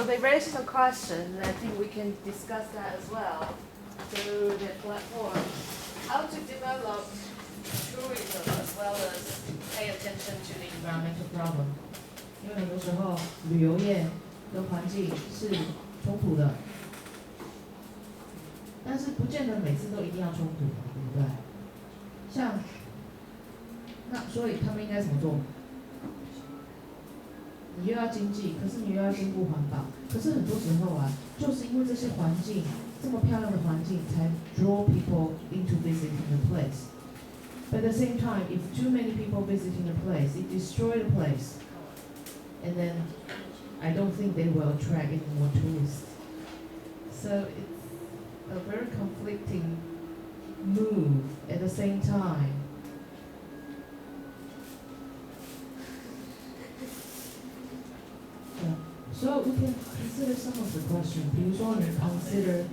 they raised a question, and I think we can discuss that as well through the platform. How to develop tourism as well as pay attention to the environmental problem. 因为很多时候旅游业跟环境是冲突的，但是不见得每次都一定要冲突，对不对？像那所以他们应该怎么做？你又要经济，可是你又要兼顾环保，可是很多时候啊，就是因为这些环境这么漂亮的环境，才 draw people into visiting the place. But at the same time, if too many people visiting the place, it destroys the place. And then I don't think they will attract any more tourists. So it's a very conflicting move at the same time. Yeah. So we can consider some of the questions. 比如说你 consider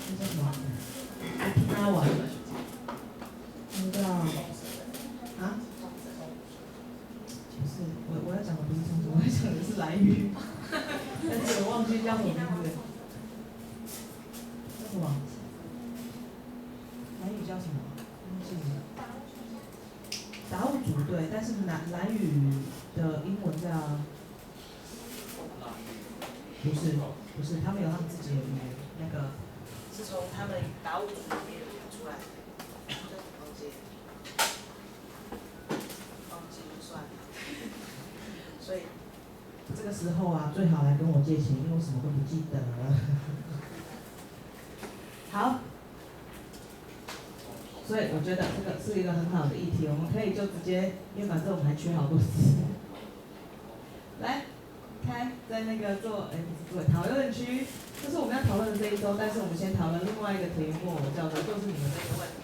那叫什么 Okinawa 那叫啊？不是，我要讲的不是冲绳，我要讲的是兰屿，但是我忘记叫什么名字。叫什么？兰屿叫什么？忘记了。达悟族对，但是兰屿的英文叫不是，他们有他们自己的语言，那个是从他们达悟族里面出来的，叫什么忘记？忘记就算了。所以这个时候啊，最好来跟我借钱，因为我什么都不记得了。好，所以我觉得这个是一个很好的议题，我们可以就直接，因为反正我们还缺好多字。来，开在那个不是做讨论区，这是我们要讨论的这一周，但是我们先讨论另外一个题目，叫做就是你们这个问题。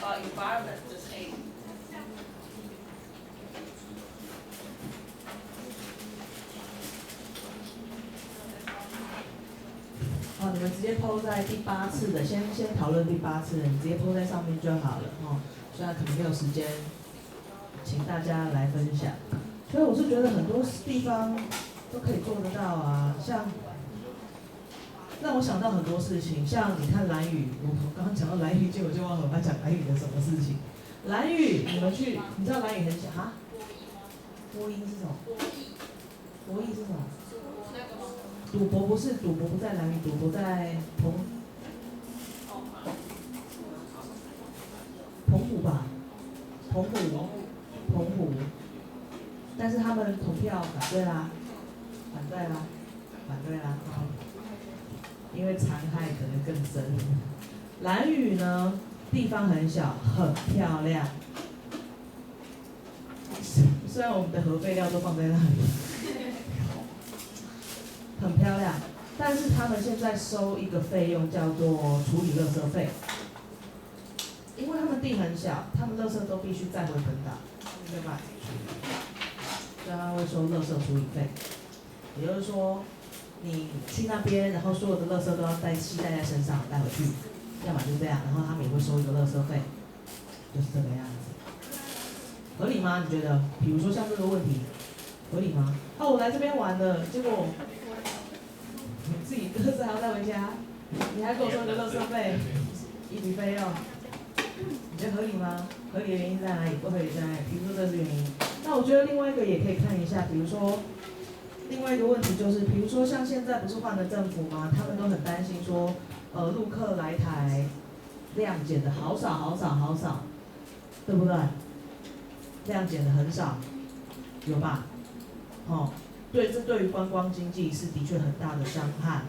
About environment, just A. 你们直接 po 在第8次的，先讨论第8次的，你直接 po 在上面就好了虽然可能没有时间，请大家来分享。所以我是觉得很多地方都可以做得到啊，像让我想到很多事情，像你看兰屿，我刚刚讲到兰屿，结果就忘了我要讲兰屿的什么事情。兰屿，你们去，你知道兰屿很小哈？播音是什么？博弈是什么？赌博不是，赌博不在兰屿，赌博在澎湖吧？澎湖。但是他们投票反对啦。因为残害可能更深。兰屿呢，地方很小，很漂亮。虽然我们的核废料都放在那里，很漂亮，但是他们现在收一个费用叫做处理垃圾费，因为他们地很小，他们垃圾都必须再回本岛，没有办法处理，所以他会收垃圾处理费，也就是说。你去那边，然后所有的垃圾都要携带在身上带回去，要么就这样，然后他们也会收一个垃圾费，就是这个样子，合理吗？你觉得？比如说像这个问题，合理吗？我来这边玩了，结果你自己垃圾还要带回家，你还给我收一个垃圾费，一笔费用，你觉得合理吗？合理的原因在哪里？不合理在哪里？比如说这是原因，那我觉得另外一个也可以看一下，比如说。另外一个问题就是，比如说像现在不是换了政府吗？他们都很担心说，陆客来台量减的好少，对不对？量减的很少，有吧？对，这对于观光经济是的确很大的伤害。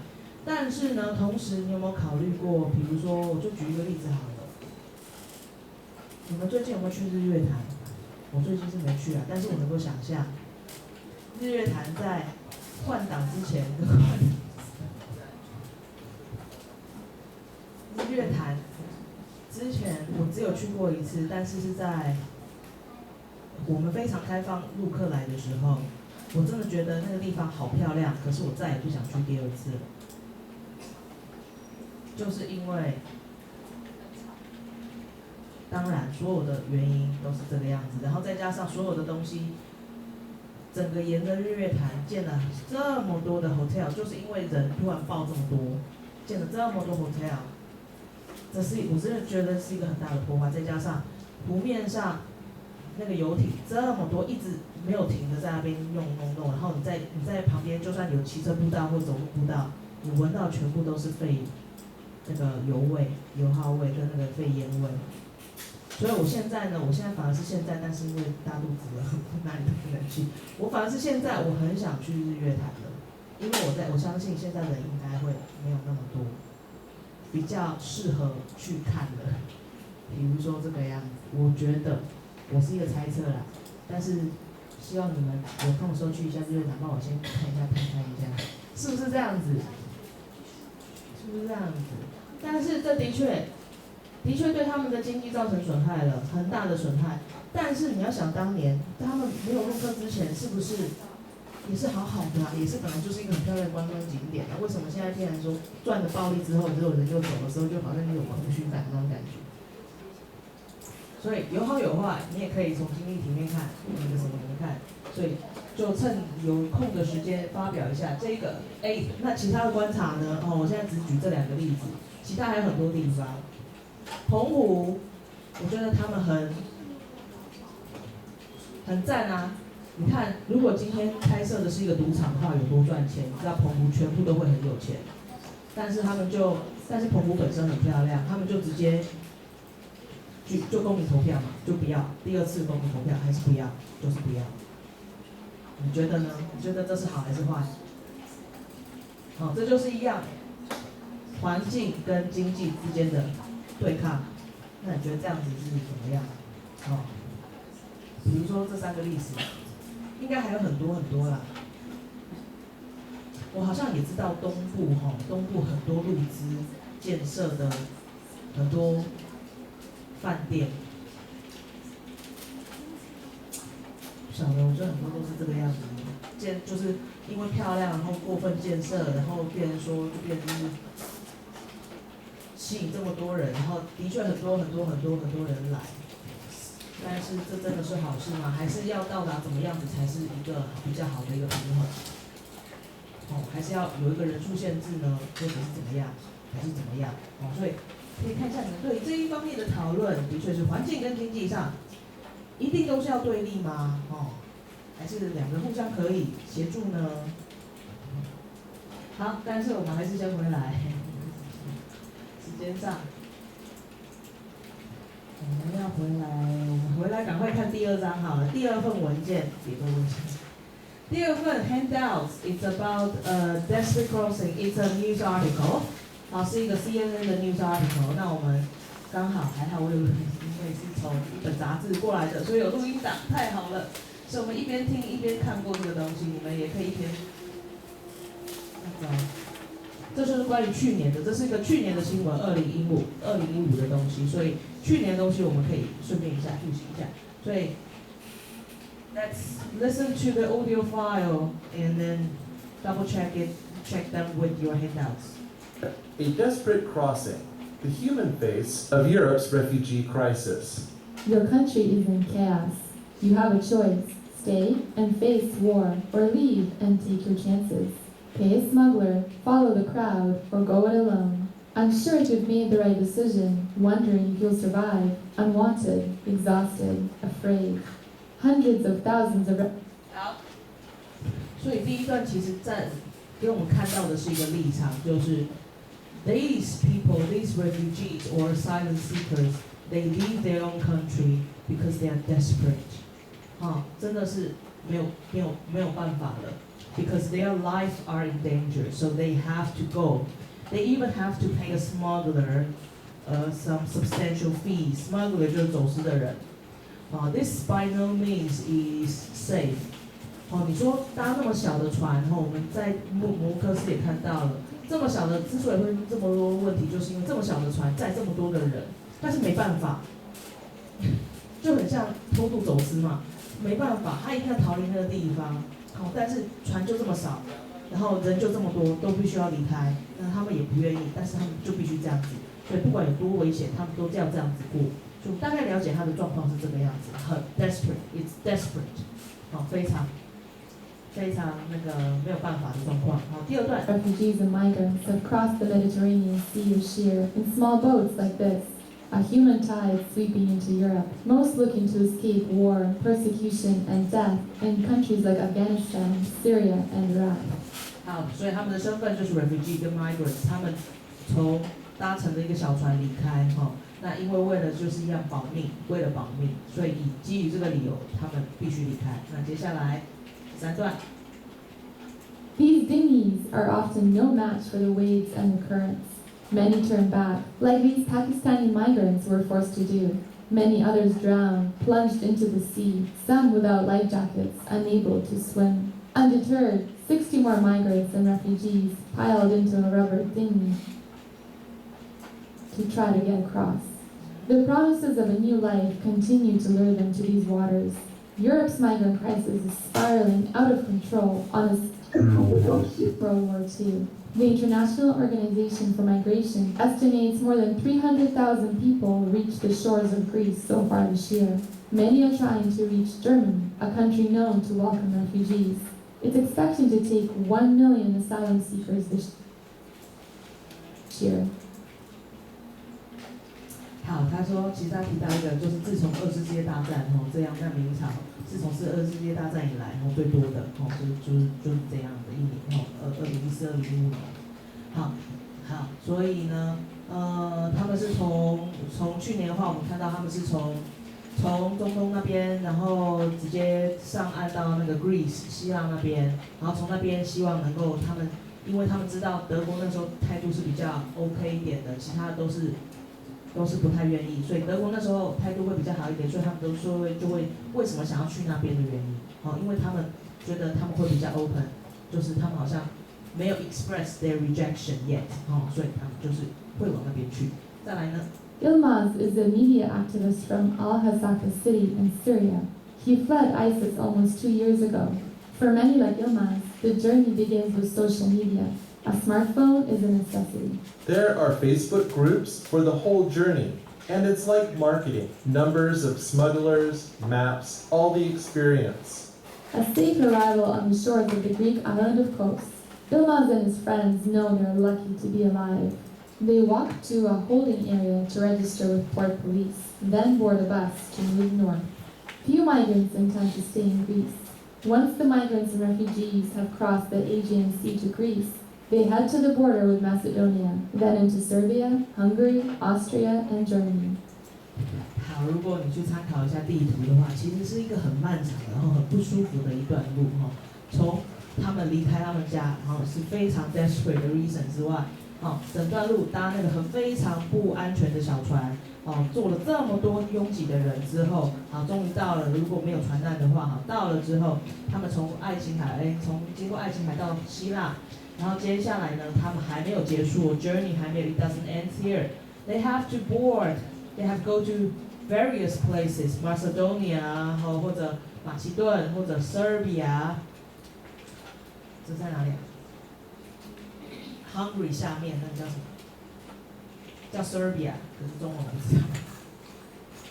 但是呢，同时你有没有考虑过，比如说，我就举一个例子好了，你们最近有没有去日月潭？我最近是没去啊，但是我能够想象。日月潭在换党之前跟日月潭之前我只有去过一次，但是是在我们非常开放陆客来的时候，我真的觉得那个地方好漂亮，可是我再也不想去第2次了。就是因为，当然所有的原因都是这个样子，然后再加上所有的东西，整个沿着日月潭建了这么多的 hotel， 就是因为人突然爆这么多，建了这么多 hotel， 我真的觉得是一个很大的破坏，再加上湖面上那个游艇这么多，一直没有停的在那边弄，然后你在旁边，就算有骑车步道或走路步道，你闻到全部都是那个油耗味跟那个废烟味。所以我现在反而是现在，但是因为大肚子了，哪里都不能去。我反而是现在，我很想去日月潭的，因为我相信现在人应该会没有那么多，比较适合去看的。比如说这个样子，我觉得我是一个猜测啦，但是希望你们有空的时候去一下日月潭，帮我先看一下，是不是这样子？是不是这样子？但是这的确对他们的经济造成损害了，很大的损害。但是你要想当年他们没有入客之前，是不是也是好好的啊？也是本来就是一个很漂亮的观光景点啊。为什么现在竟然说赚了暴利之后，之后人就走的时候，就好像有空虚感那种感觉？所以有好有坏，你也可以从经济体面看，那个什么看。所以就趁有空的时间发表一下这个。那其他的观察呢？我现在只举这2个例子，其他还有很多地方。澎湖，我觉得他们很赞啊！你看，如果今天开设的是一个赌场的话，有多赚钱？你知道澎湖全部都会很有钱。但是澎湖本身很漂亮，他们就直接就公民投票嘛，就不要第2次公民投票，还是不要，就是不要。你觉得呢？你觉得这是好还是坏？这就是一样，环境跟经济之间的对抗。那你觉得这样子是怎么样？比如说这3个例子，应该还有很多啦。我好像也知道东部很多路资建设的很多饭店，不晓得，我觉得很多都是这个样子，就是因为漂亮，然后过分建设，然后变成就是吸引这么多人，然后的确很多人来，但是这真的是好事吗？还是要到达怎么样子才是一个比较好的一个平衡？还是要有一个人数限制呢，或者是怎么样，还是怎么样？所以可以看一下你们对这一方面的讨论，的确是环境跟经济上，一定都是要对立吗？还是2个互相可以协助呢？好，但是我们还是先回来，时间上，我们回来赶快看第2章好了，第2份文件，别多文件。第2份 handouts, it's about desperate crossing. It's a news article. 是一个 CNN 的 news article. 那我们刚好还好，我有因为是从一本杂志过来的，所以有录音档，太好了。所以我们一边听一边看过这个东西，你们也可以一边。这就是关于去年的，这是一个去年的新闻，2015的东西，所以去年的东西我们可以顺便复习一下。所以 let's listen to the audio file and then double check them with your handouts. A desperate crossing, the human face of Europe's refugee crisis. Your country is in chaos. You have a choice: stay and face war, or leave and take your chances. Pay a smuggler, follow the crowd, or go it alone. I'm sure you've made the right decision, wondering if you'll survive, unwanted, exhausted, afraid. Hundreds of thousands of... 好，所以第一段其实给我们看到的是一个立场，就是 these people, these refugees or asylum seekers, they leave their own country because they are desperate. 真的是没有办法了。Because their lives are in danger, so they have to go. They even have to pay a smuggler some substantial fee. Smuggler 就是走私的人。This by no means is safe. 你说搭那么小的船，我们在摩科斯也看到了，这么小的，之所以会这么多问题，就是因为这么小的船载这么多的人，但是没办法，就很像偷渡走私嘛，没办法，他一定要逃离那个地方。但是船就这么少，然后人就这么多，都必须要离开，那他们也不愿意，但是他们就必须这样子，所以不管有多危险，他们都要这样子过。就大概了解他的状况是这个样子，很 desperate，it's desperate， 非常那个没有办法的状况。好，第二段。Refugees and migrants have crossed the Mediterranean Sea or Sheer in small boats like this, a human tide sweeping into Europe, most looking to escape war, persecution, and death in countries like Afghanistan, Syria, and Iraq. 好，所以他们的身份就是 refugee 跟 migrants， 他们从搭乘了一个小船离开，那因为为了就是要保命，为了保命，所以基于这个理由，他们必须离开。那接下来第3段。These dinghies are often no match for the waves and the currents. Many turn back, like these Pakistani migrants were forced to do. Many others drown, plunged into the sea, some without life jackets, unable to swim. Undeterred, 60 more migrants and refugees piled into a rubber dinghy to try to get across. The promises of a new life continue to lure them to these waters. Europe's migrant crisis is spiraling out of control on a World War II. The International Organization for Migration estimates more than 300,000 people reach the shores of Greece so far this year. Many are trying to reach Germany, a country known to welcome refugees. It's expecting to take 1 million asylum seekers this year. 好，他说，其实他提到一个，就是自从2次世界大战这样难民潮，自从是2次世界大战以来最多的就是这样的一年2014、2015年。好，所以呢，他们是从去年的话，我们看到他们是从中东那边，然后直接上岸到那个 Greece 希腊那边，然后从那边希望能够因为他们知道德国那时候态度是比较 OK 一点的，其他都是不太愿意，所以德国那时候态度会比较好一点，所以他们都说就会为什么想要去那边的原因，因为他们觉得他们会比较 open， 就是他们好像没有 express their rejection yet， 所以他们就是会往那边去。再来呢 Yilmaz is a media activist from Al-Hasaka city in Syria. He fled ISIS almost 2 years ago. For many like Yilmaz, the journey begins with social media. A smartphone is a necessity. There are Facebook groups for the whole journey, and it's like marketing. Numbers of smugglers, maps, all the experience. A safe arrival on the shores of the Greek island of Kos. Yilmaz and his friends know they're lucky to be alive. They walk to a holding area to register with port police, then board a bus to move north. Few migrants intend to stay in Greece. Once the migrants and refugees have crossed the Aegean Sea to Greece, they head to the border with Macedonia, then into Serbia, Hungary, Austria, and Germany. 好，如果你去参考一下地图的话，其实是一个很漫长然后很不舒服的一段路从他们离开他们家，是非常 desperate 的 reason 之外，整段路搭那个非常不安全的小船，坐了这么多拥挤的人之后，终于到了。如果没有船难的话，到了之后，他们从经过爱琴海到希腊。然后接下来呢，他们还没有结束 ，journey 还没有 ，it doesn't end here. They have to board. They have to go to various places, Macedonia 或者马其顿或者 Serbia。这在哪里？Hungary 下面那个叫什么？叫 Serbia， 可是中文我不知道。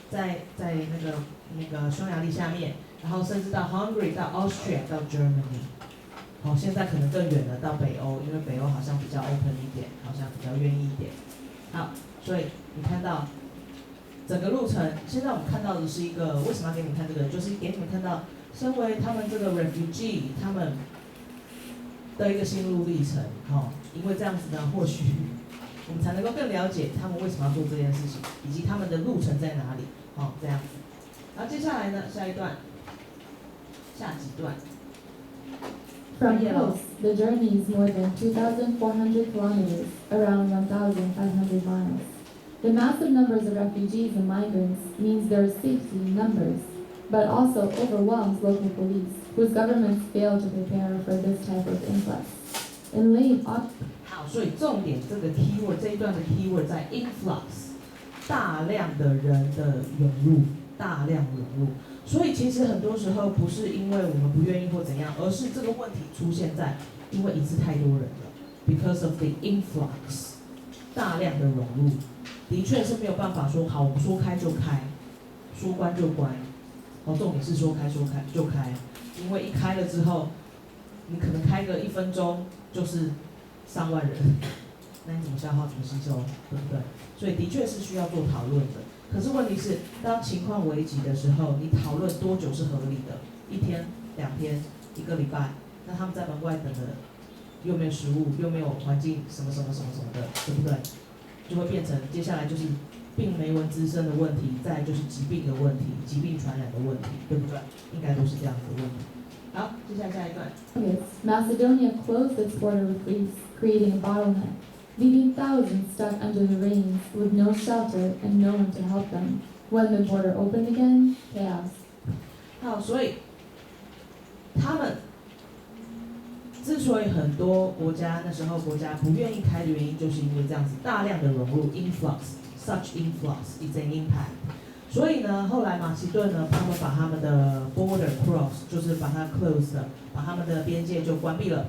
在那个匈牙利下面，然后甚至到 Hungary 到 Austria 到 Germany。现在可能更远了，到北欧，因为北欧好像比较 open 一点，好像比较愿意一点。好，所以你看到整个路程，现在我们看到的是一个，为什么要给你们看这个？就是给你们看到，身为他们这个 refugee， 他们的一个心路历程。因为这样子呢，或许我们才能够更了解他们为什么要做这件事情，以及他们的路程在哪里。这样子。然后接下来呢，下几段。From Kos, the journey is more than 2,400 kilometers, around 1,500 miles. The massive numbers of refugees and migrants means there is safety in numbers, but also overwhelms local police, whose governments fail to prepare for this type of influx. In late October, 好，所以重点这个 keyword 这一段的 keyword 在 influx， 大量的人的涌入，大量涌入。所以其实很多时候不是因为我们不愿意或怎样，而是这个问题出现在因为一次太多人了 ，because of the influx， 大量的融入，的确是没有办法说好，我们说开就开，说关就关，重点是说开就开，因为一开了之后，你可能开个1分钟就是上万人，那你怎么消化怎么吸收，对不对？所以的确是需要做讨论的。可是问题是，当情况危急的时候，你讨论多久是合理的？1天、2天、1个礼拜？那他们在门外等的，又没有食物，又没有环境，什么的，对不对？就会变成接下来就是病媒蚊滋生的问题，再来就是疾病的问题，疾病传染的问题，对不对？应该都是这样子的问题。好，接下来下一段。Macedonia closed its border with Greece, creating a bottleneck, leaving thousands stuck under the rains with no shelter and no one to help them. When the border opened again, chaos. 好，所以他们之所以很多国家那时候国家不愿意开的原因，就是因为这样子大量的融入 such influx is an impact。所以呢，后来马其顿呢，他们把他们的 border cross， 就是把它 close 了，把他们的边界就关闭了。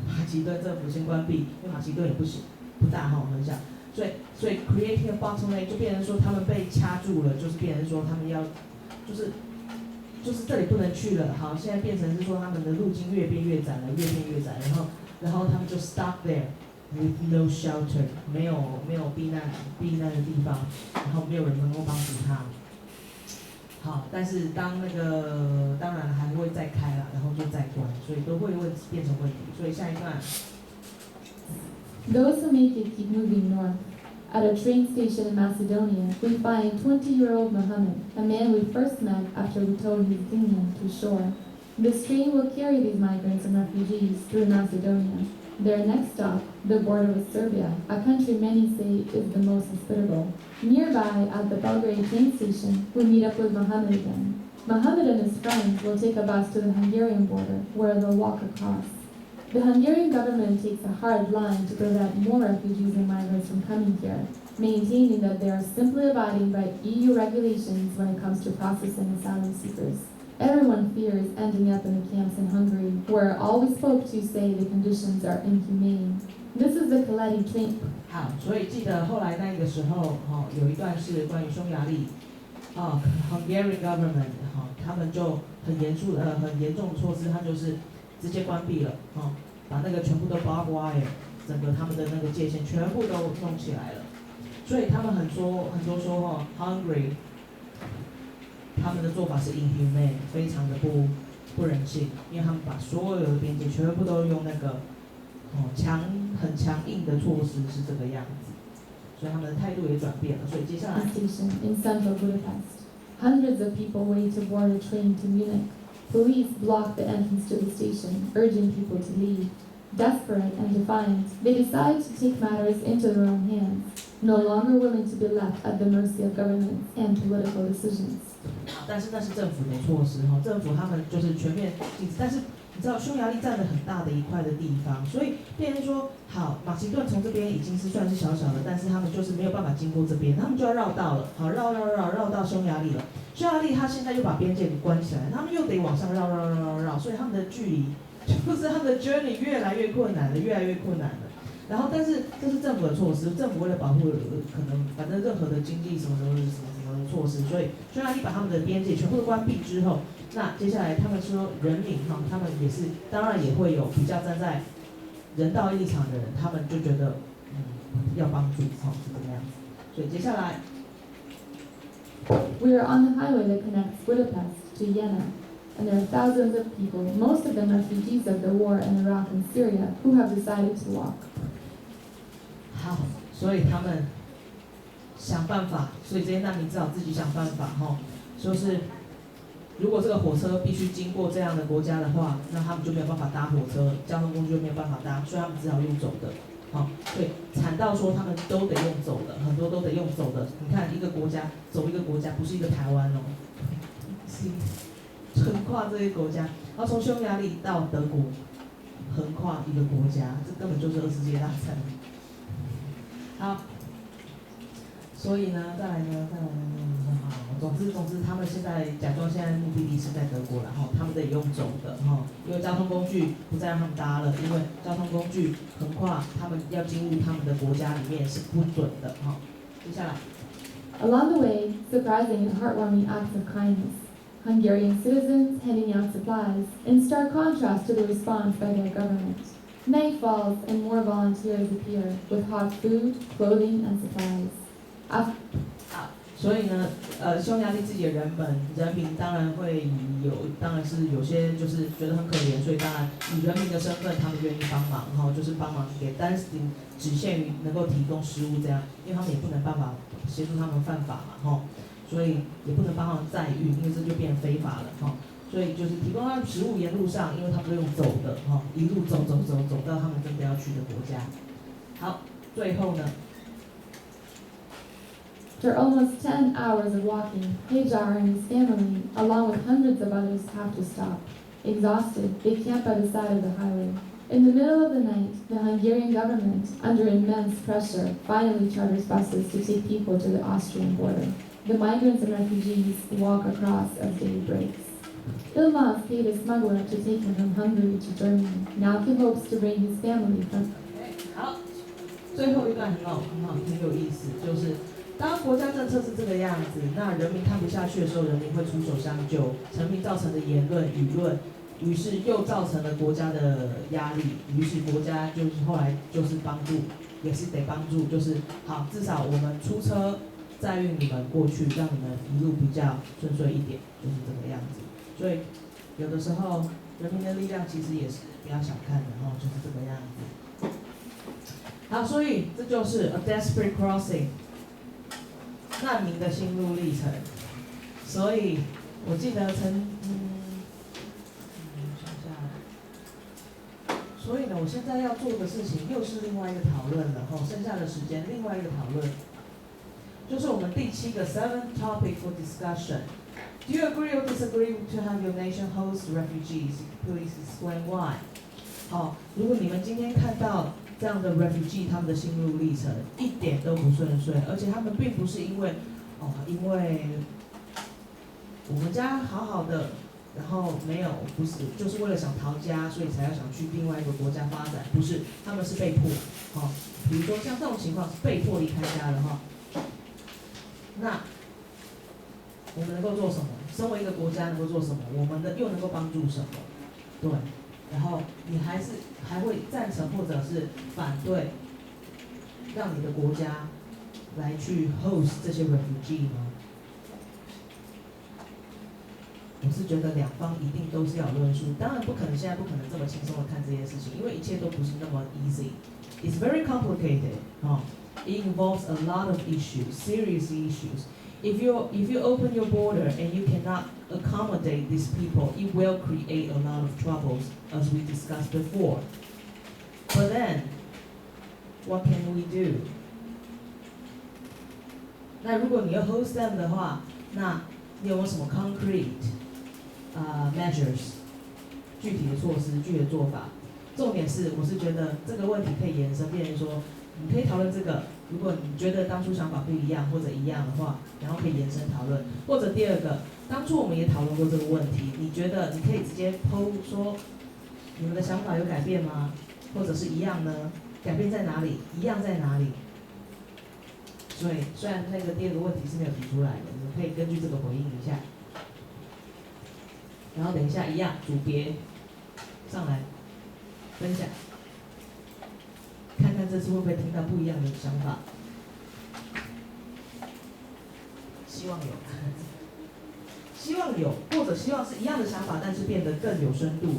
马其顿政府先关闭，因为马其顿也不小，不大哈，很小，所以 creating a bottleneck 就变成说他们被掐住了，就是变成说他们要，就是这里不能去了，好，现在变成是说他们的路径越变越窄了，然后他们就 stop there with no shelter， 没有避难的地方，然后没有人能够帮助他。好，但是当然还会再开了，然后就再关，所以都会变成问题。所以下一段。Those who make it keep moving north. At a train station in Macedonia, we find 20-year-old Mohammed, a man we first met after we towed his dinghy to shore. This train will carry these migrants and refugees through Macedonia. Their next stop, the border with Serbia, a country many say is the most hospitable. Nearby, at the Belgrade train station, we meet up with Mohammed again. Mohammed and his friends will take a bus to the Hungarian border, where they'll walk across. The Hungarian government takes a hard line to prevent more refugees and migrants from coming here, maintaining that they are simply abiding by EU regulations when it comes to processing asylum seekers. Everyone fears ending up in the camps in Hungary, where all we spoke to say the conditions are inhumane. This is the Kaleti train. 好，所以记得后来那个时候，有一段是关于匈牙利，Hungarian government，他们就很严重的措施，他就是直接关闭了，把那个全部都 barbed wire， 整个他们的那个界限全部都弄起来了。所以他们很多说Hungary， 他们的做法是 inhumane， 非常的不人性，因为他们把所有的边界全部都用那个很强硬的措施是这个样子，所以他们的态度也转变了。所以接下来 Station in central Budapest. Hundreds of people wait to board a train to Munich. Police block the entrance to the station, urging people to leave. Desperate and defiant, they decide to take matters into their own hands, no longer willing to be left at the mercy of governments and political decisions. 但是那是政府的措施，政府他们就是全面禁止。但是你知道匈牙利占了很大的一块的地方，所以变成说，好，马其顿从这边已经是算是小小的，但是他们就是没有办法经过这边，他们就要绕道了，好，绕到匈牙利了。匈牙利他现在又把边界给关起来，他们又得往上绕，所以他们的距离就是他们的 journey 越来越困难了。然后，但是这是政府的措施，政府为了保护可能反正任何的经济什么的措施，所以匈牙利把他们的边界全部都关闭之后，那接下来他们说人民他们也是当然也会有比较站在人道立场的人，他们就觉得要帮助是这个样子。所以接下来 We are on the highway that connects Budapest to Vienna, and there are thousands of people, most of them refugees of the war in Iraq and Syria, who have decided to walk. 好，所以他们想办法，所以这些难民只好自己想办法就是如果这个火车必须经过这样的国家的话，那他们就没有办法搭火车，交通工具就没有办法搭，所以他们只好用走的。所以惨到说他们都得用走的，很多都得用走的。你看一个国家走一个国家，不是一个台湾是横跨这些国家，然后从匈牙利到德国，横跨一个国家，这根本就是2次世界大战。好，所以呢，再来呢，好。总之，他们现在假装现在目的地是在德国了哈，他们得用走的哈，因为交通工具不再让他们搭了，因为交通工具横跨他们要进入他们的国家里面是不准的哈。接下来 Along the way, surprising and heartwarming acts of kindness. Hungarian citizens handing out supplies, in stark contrast to the response by their government. Night falls and more volunteers appear with hot food, clothing, and supplies. 所以呢，匈牙利自己的人民当然会当然是有些就是觉得很可怜，所以当然以人民的身份，他们愿意帮忙哈，就是帮忙给，但是只限于能够提供食物这样，因为他们也不能办法协助他们犯法嘛哈，所以也不能帮他们载运，因为这就变非法了哈，所以就是提供他们食物沿路上，因为他们都用走的哈，一路走到他们真的要去的国家。好，最后呢。After almost 10 hours of walking, Hajar and his family, along with hundreds of others, have to stop. Exhausted, they camp by the side of the highway. In the middle of the night, the Hungarian government, under immense pressure, finally charters buses to take people to the Austrian border. The migrants and refugees walk across as day breaks. Ilmaz paid a smuggler to take him from Hungary to Germany. Now he hopes to bring his family from. 好，最后一段很有意思，就是当国家政策是这个样子，那人民看不下去的时候，人民会出手相救，人民造成的言论舆论，于是又造成了国家的压力，于是国家就是后来就是帮助，也是得帮助，就是好，至少我们出车载运你们过去，让你们一路比较顺遂一点，就是这个样子。所以有的时候人民的力量其实也是不要小看的哦，就是这个样子。好，所以这就是 a desperate crossing。难民的心路历程，所以我记得想下，所以呢，我现在要做的事情又是另外一个讨论了哈，剩下的时间另外一个讨论，就是我们第7个 7th topic for discussion. Do you agree or disagree to have your nation host refugees? Please explain why. 好，如果你们今天看到这样的 refugee 他们的心路历程一点都不顺遂，而且他们并不是因为我们家好好的，然后没有不是就是为了想逃家，所以才要想去另外一个国家发展，不是，他们是被迫，比如说像这种情况是被迫离开家的哈，那我们能够做什么？身为一个国家能够做什么？我们又能够帮助什么？对。然后你还会赞成或者是反对，让你的国家来去 host 这些 refugee 吗？我是觉得两方一定都是要论述，当然现在不可能这么轻松的看这件事情，因为一切都不是那么 easy. It's very complicated. It involves a lot of issues, serious issues. If you open your border and you cannot accommodate these people, it will create a lot of troubles, as we discussed before. But then, what can we do? 那如果你要 host them 的话，那你有没有什么 concrete measures 具体的措施、具体的做法？重点是，我是觉得这个问题可以延伸，变成说，你可以讨论这个。如果你觉得当初想法不一样或者一样的话，然后可以延伸讨论。或者第二个，当初我们也讨论过这个问题，你觉得你可以直接 po 说，你们的想法有改变吗？或者是一样呢？改变在哪里？一样在哪里？所以虽然那个第二个问题是没有提出来的，你们可以根据这个回应一下。然后等一下一样，组别上来分享。看看这次会不会听到不一样的想法，希望有，或者希望是一样的想法，但是变得更有深度。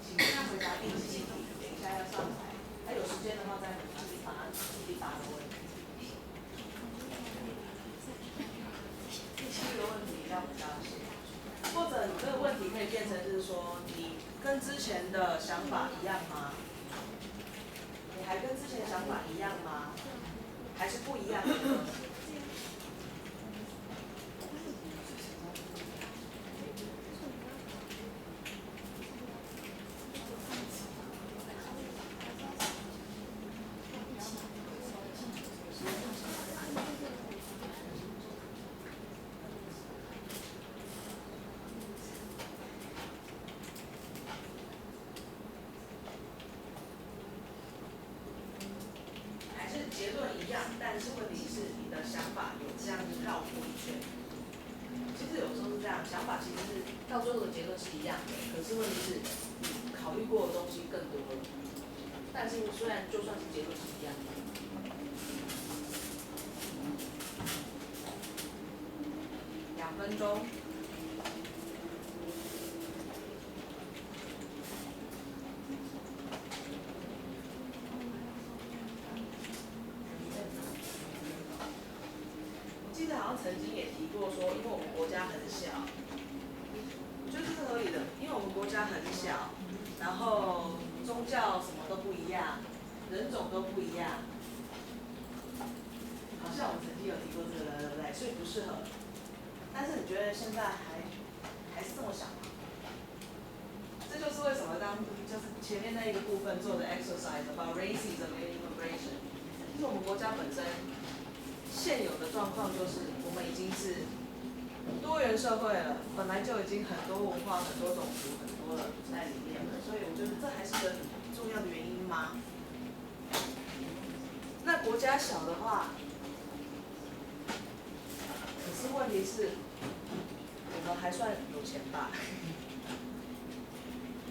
请大家回答第7题。前的想法一样吗？你还跟之前想法一样吗？还是不一样的呢？结论一样，但是问题是你的想法有这样子绕过一圈。其实有时候是这样，想法其实是到最后的结论是一样的，可是问题是你考虑过的东西更多了。但是虽然就算是结论是一样的，2分钟。记得好像曾经也提过说，因为我们国家很小，我觉得这是合理的，因为我们国家很小，然后宗教什么都不一样，人种都不一样，好像我们曾经有提过这个，对不对？所以不适合。但是你觉得现在还是这么想吗？这就是为什么就是前面那一个部分做的 exercise about racism and immigration， 就是我们国家本身。现有的状况就是，我们已经是多元社会了，本来就已经很多文化、很多种族、很多了在里面了，所以我觉得这还是个很重要的原因吗？那国家小的话，可是问题是，我们还算有钱吧，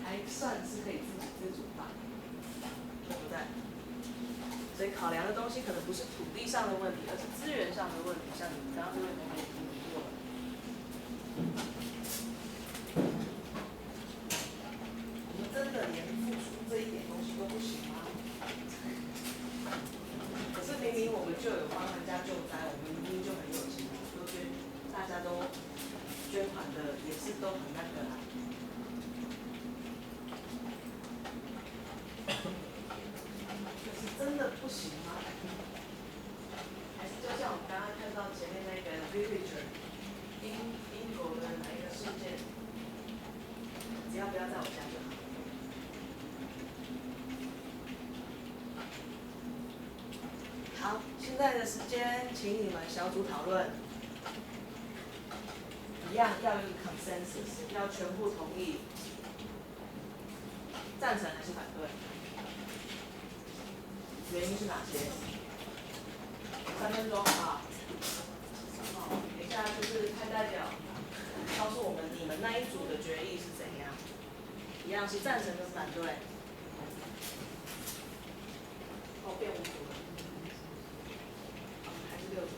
还算是可以自给自足吧，对不对？所以考量的东西可能不是土地上的问题，而是资源上的问题。像你刚刚这位同学提过了，我们真的连付出这一点东西都不行吗？可是明明我们就有帮人家救灾，我们明明就很有钱，都捐，大家都捐款的也是都很那个啊。真的不行吗？还是就像我们刚刚看到前面那个 villager， 英国的哪一个事件，只要不要在我家就好。好，现在的时间，请你们小组讨论，一样要有 consensus， 要全部同意，赞成还是反对？原因是哪些？3分钟啊。等一下就是派代表告诉我们你们那一组的决议是怎样，一样是赞成跟反对。哦，变5组了，还是6组？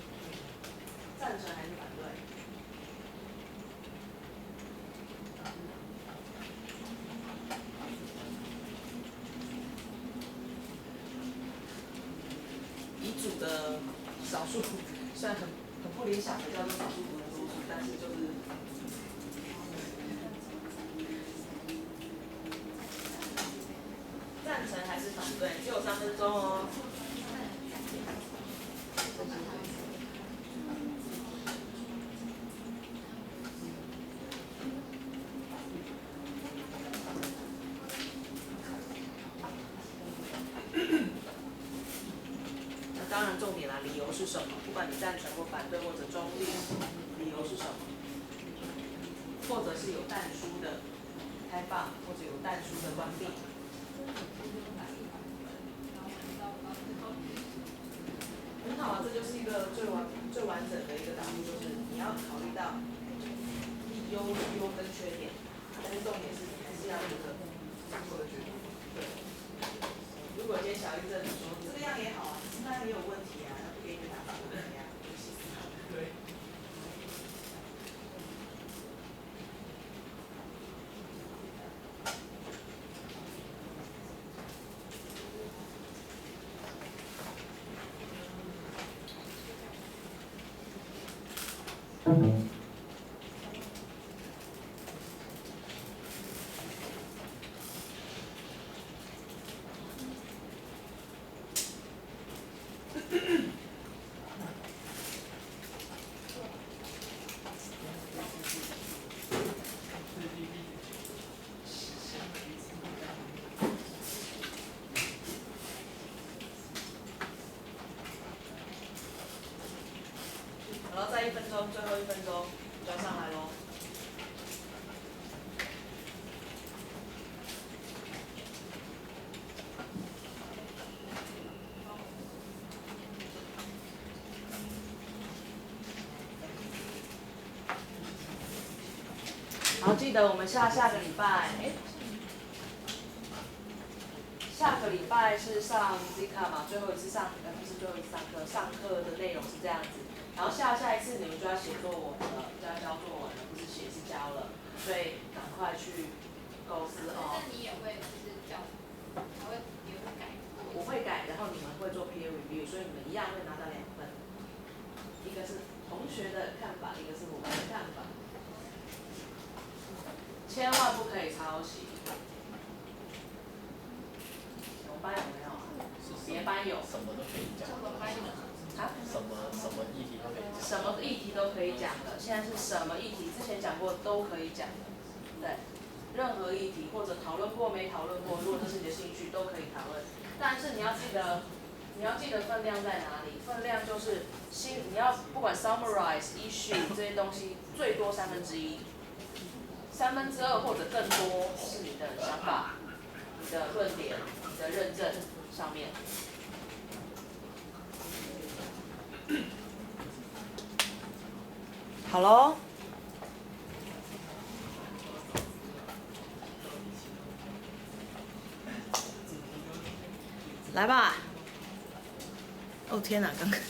赞成还是反对？遗嘱的少数，虽然很不理想的叫做少数不能多数，但是就是赞成还是反对？只有3分钟哦。当然，重点啦，理由是什么？不管你赞成或反对或者中立，理由是什么？或者是有但书的开放，或者有但书的关闭。很好啊，这就是一个最完整的一个答案，就是你要考虑到优跟缺点，但是重点是你还是要有一个做的决定。对。如果今天小玉正说这个样也好啊，那样也有问题啊，那不给你打分的呀，气死他了。对。钟，最后1分钟就要上来咯。好，记得我们下个礼拜，下个礼拜是上 Zika 嘛，最后一次上，不是最后一次上课，上课的内容是这样子。然后下一次你们就要写作文了，就要交作文了，不是写是交了，所以赶快去构思哦。那你也会就是教，也会改。我会改，然后你们会做 peer review， 所以你们一样会拿到2分，一个是同学的看法，一个是我们的看法。千万不可以抄袭。我们班有没有啊？别班有。什么都可以讲。啊？什么议题都可以讲。什么议题都可以讲的，现在是什么议题？之前讲过都可以讲的，对，任何议题或者讨论过没讨论过，如果这是你的兴趣，都可以讨论。但是你要记得分量在哪里？分量就是你要不管 summarize issue 这些东西，最多1/3。2/3或者更多是你的想法、你的论点、你的认证上面。好咯，来吧。哦天哪，刚刚。